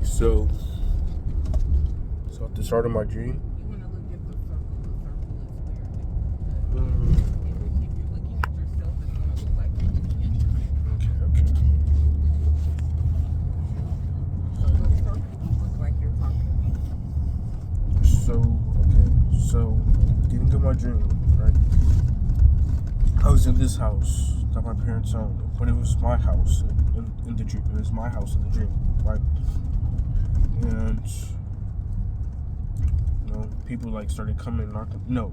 So at the start of my dream, You want to look at the circle is where mm, if you're looking at yourself, it's going to look like you're looking at yourself. okay. So the circle will look like you're talking to me. So getting in my dream, right? I was in this house that my parents owned, but it was my house in the dream. It was my house in the dream, right? And people like started coming knocking. No.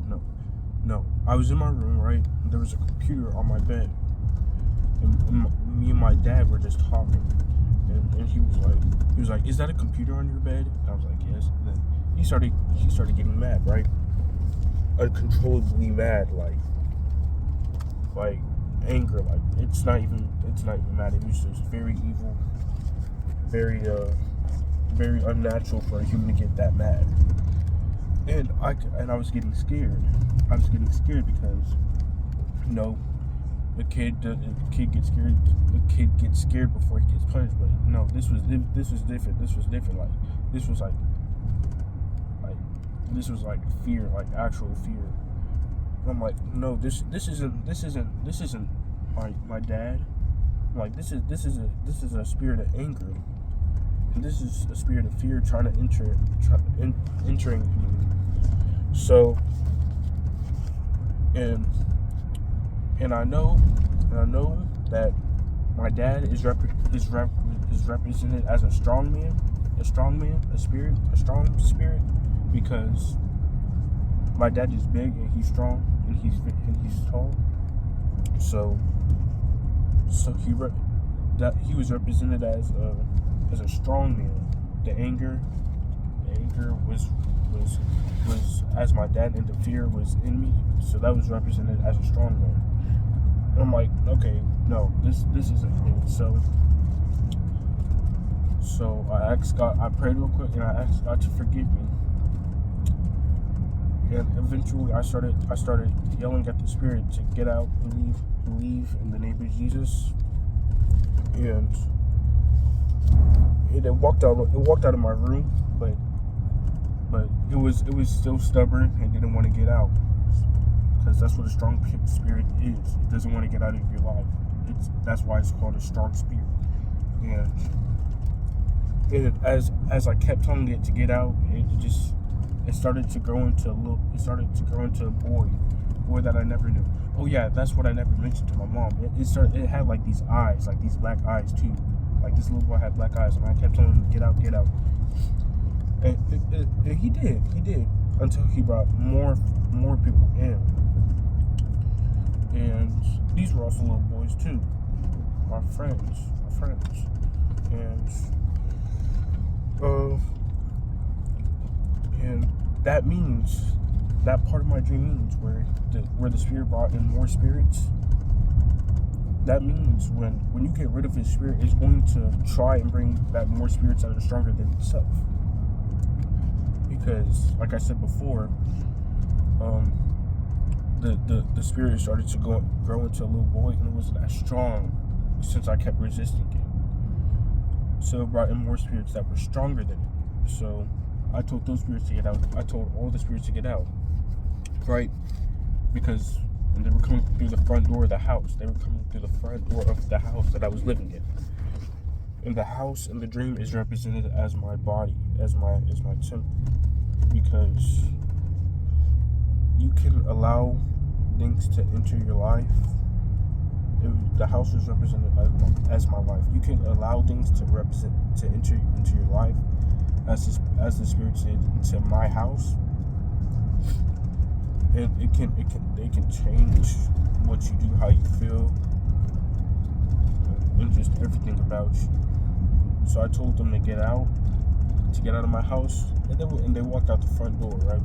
I was in my room, right? There was a computer on my bed, and me and my dad were just talking, and he was like, "Is that a computer on your bed?" And I was like, "Yes." And then he started getting mad, right? Uncontrollably mad, like anger, like it's not even mad. It was just very evil, very unnatural for a human to get that mad. And I was getting scared. I was getting scared because a kid gets scared. A kid gets scared before he gets punished. But no, this was different. This was different. Like this was like fear, like actual fear. I'm like, no, this isn't my dad. I'm like, this is a spirit of anger, and this is a spirit of fear trying to entering me. So, and I know that my dad is represented as a strong spirit, because my dad is big and he's strong and he's tall. So he was represented as a strong man. The anger was as my dad, and the fear was in me. So that was represented as a strong man. And I'm like, okay, no, this isn't me. So I asked God, I prayed real quick, and I asked God to forgive me. And eventually I started yelling at the spirit to get out and leave in the name of Jesus. And it walked out of my room, but it was still stubborn and didn't want to get out, because that's what a strong spirit is. It doesn't want to get out of your life. That's why it's called a strong spirit. And as I kept telling it to get out, it started to grow into a boy that I never knew. Oh yeah, that's what I never mentioned to my mom. It had like these eyes, like these black eyes too. Like this little boy had black eyes, and I kept telling him, get out. And he did, until he brought more people in. And these were also little boys too, my friends. And that means, that part of my dream means where the spirit brought in more spirits. That means when you get rid of his spirit, it's going to try and bring back more spirits that are stronger than itself. Because, like I said before, the spirit started to grow into a little boy, and it wasn't as strong since I kept resisting it. So it brought in more spirits that were stronger than it. So I told those spirits to get out. I told all the spirits to get out, right? Because they were coming through the front door of the house. They were coming through the front door of the house that I was living in. And the house in the dream is represented as my body, as my temple. Because you can allow things to enter your life. The house is represented as my life. You can allow things to enter into your life, as the spirit said, into my house. And they can change what you do, how you feel, and just everything about you. So I told them to get out of my house, and they walked out the front door, right?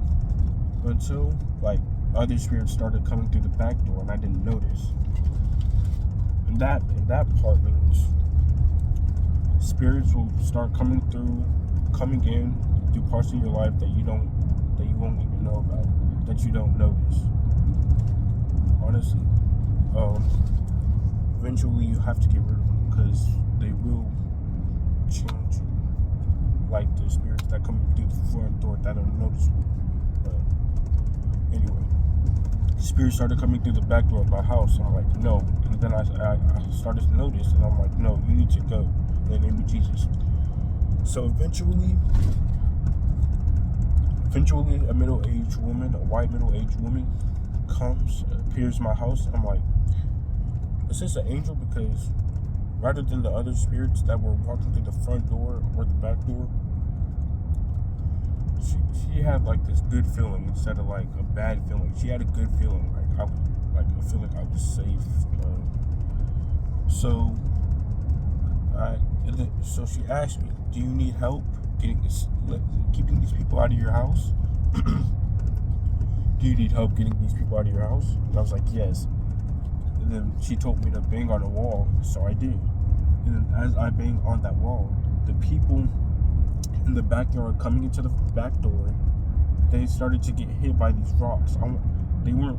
Until like other spirits started coming through the back door, and I didn't notice. And that part means spirits will start coming in through parts of your life that you won't even know about, that you don't notice. Honestly, eventually you have to get rid of them, because they will change you. like the spirits that come through the front door that are noticeable. But anyway, the spirits started coming through the back door of my house. I'm like, no. And then I started to notice, and I'm like, no, you need to go in the name of Jesus. So eventually, a middle-aged woman, a white middle-aged woman, appears in my house. I'm like, is this an angel? Because rather than the other spirits that were walking through the front door or the back door, she had like this good feeling instead of like a bad feeling. She had a good feeling, I feel like I was safe. So she asked me, "Do you need help keeping these people out of your house? Do you need help getting these people out of your house?" And I was like, "Yes." And then she told me to bang on a wall, so I did. And then as I banged on that wall, the people in the backyard coming into the back door, they started to get hit by these rocks. They weren't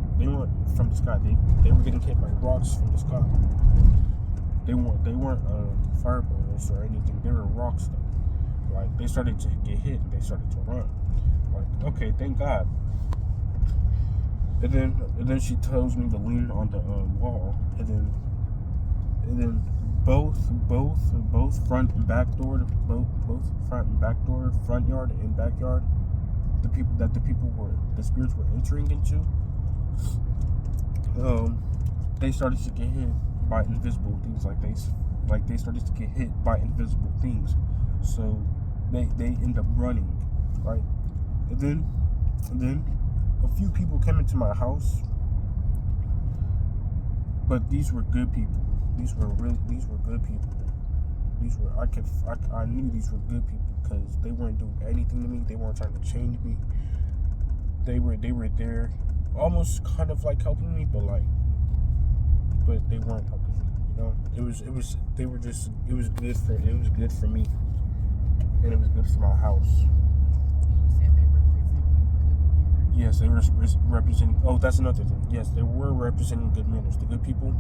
from the sky. They were getting hit by rocks from the sky. They weren't fireballs or anything. They were rocks though. Like they started to get hit and they started to run. Like, okay, thank God. And then she tells me to lean on the wall, and then both front and back door, both front and back door, front yard and backyard, the spirits were entering into, they started to get hit by invisible things. Like they started to get hit by invisible things, so they end up running, right? And then a few people came into my house, but these were good people. These were good people. I knew these were good people because they weren't doing anything to me. They weren't trying to change me. They were there, almost kind of like helping me, but they weren't helping me. You know, it was good for me, and it was good for my house. Yes, they were representing. Oh, that's another thing. Yes, they were representing good manners, the good people,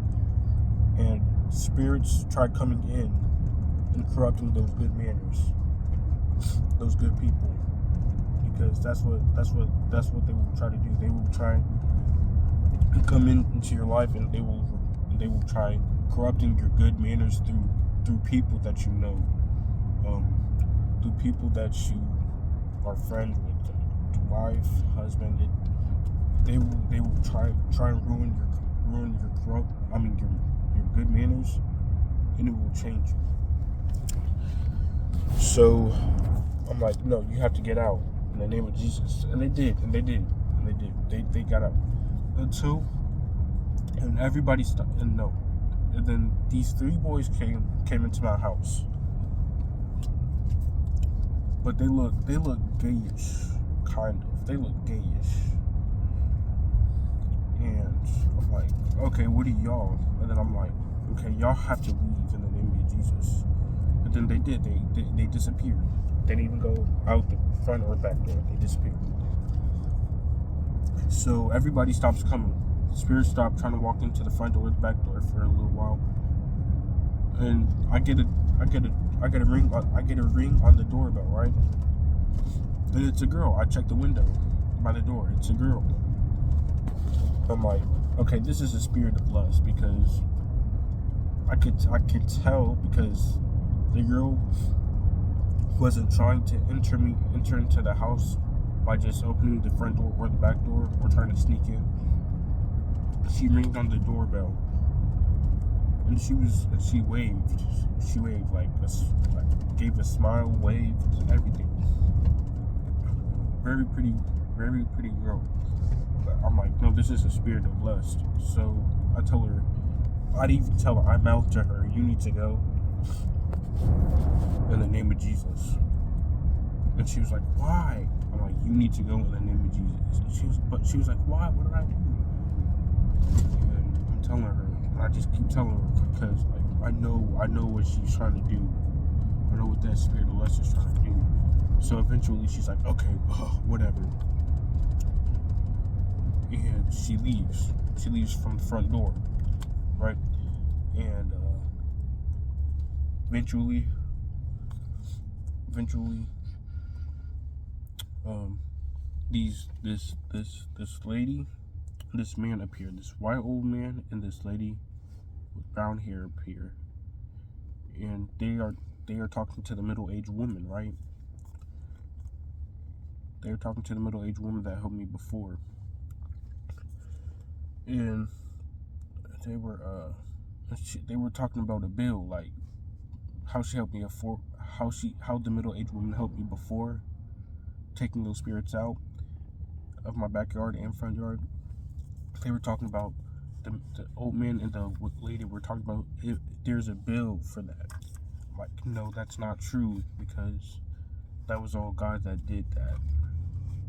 and spirits tried coming in and corrupting those good manners, those good people, because that's what they will try to do. They will try to come into your life, and they will try corrupting your good manners through people that you know, through people that you are friends with. Wife, husband, they will try and ruin your good manners, and it will change you. So I'm like, no, you have to get out in the name of Jesus, and they did. They got out. And everybody stopped. And then these three boys came into my house, but they look gayish. Kind of. They look gayish. And I'm like, okay, what are y'all? And then I'm like, okay, y'all have to leave in the name of Jesus. But then they did. They disappeared. They didn't even go out the front or back door. They disappeared. So everybody stops coming. The spirits stop trying to walk into the front door or the back door for a little while. And I get a ring on the doorbell, right? And it's a girl. I check the window by the door. It's a girl. I'm like, okay, this is a spirit of lust, because I could tell, because the girl wasn't trying to enter into the house by just opening the front door or the back door or trying to sneak in. She ringed on the doorbell, and she waved. She waved gave a smile, waved, everything. Very pretty girl. But I'm like, no, this is a spirit of lust. So I tell her, I'd even tell her, I mouthed to her, you need to go in the name of Jesus. And she was like, why? I'm like, you need to go in the name of Jesus. And she was like, why? What did I do? And I'm telling her, and I just keep telling her, because I know what she's trying to do. I know what that spirit of lust is trying to do. So eventually she's like, okay, whatever. And she leaves. She leaves from the front door, right? And eventually this lady, this man appeared, this white old man, and this lady with brown hair appear, and they are talking to the middle-aged woman, right? They were talking to the middle-aged woman that helped me before, and they were talking about a bill, like how she helped me before, how the middle-aged woman helped me before, taking those spirits out of my backyard and front yard. They were talking about the old man and the lady were talking about there's a bill for that. I'm like, no, that's not true, because that was all God that did that.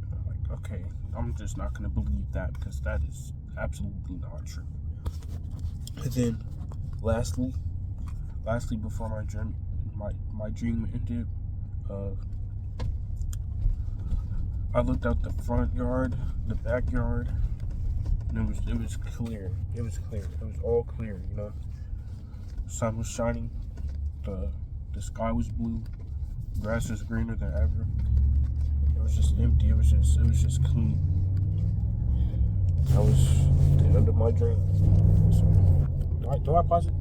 And I'm like, okay, I'm just not gonna believe that, because that is absolutely not true. And then lastly before my dream ended, I looked out the front yard, the backyard, and it was clear. It was clear. It was all clear, you know. The sun was shining, the sky was blue, grass was greener than ever. It was just empty. It was just clean. That was the end of my dream. So, do I pause it?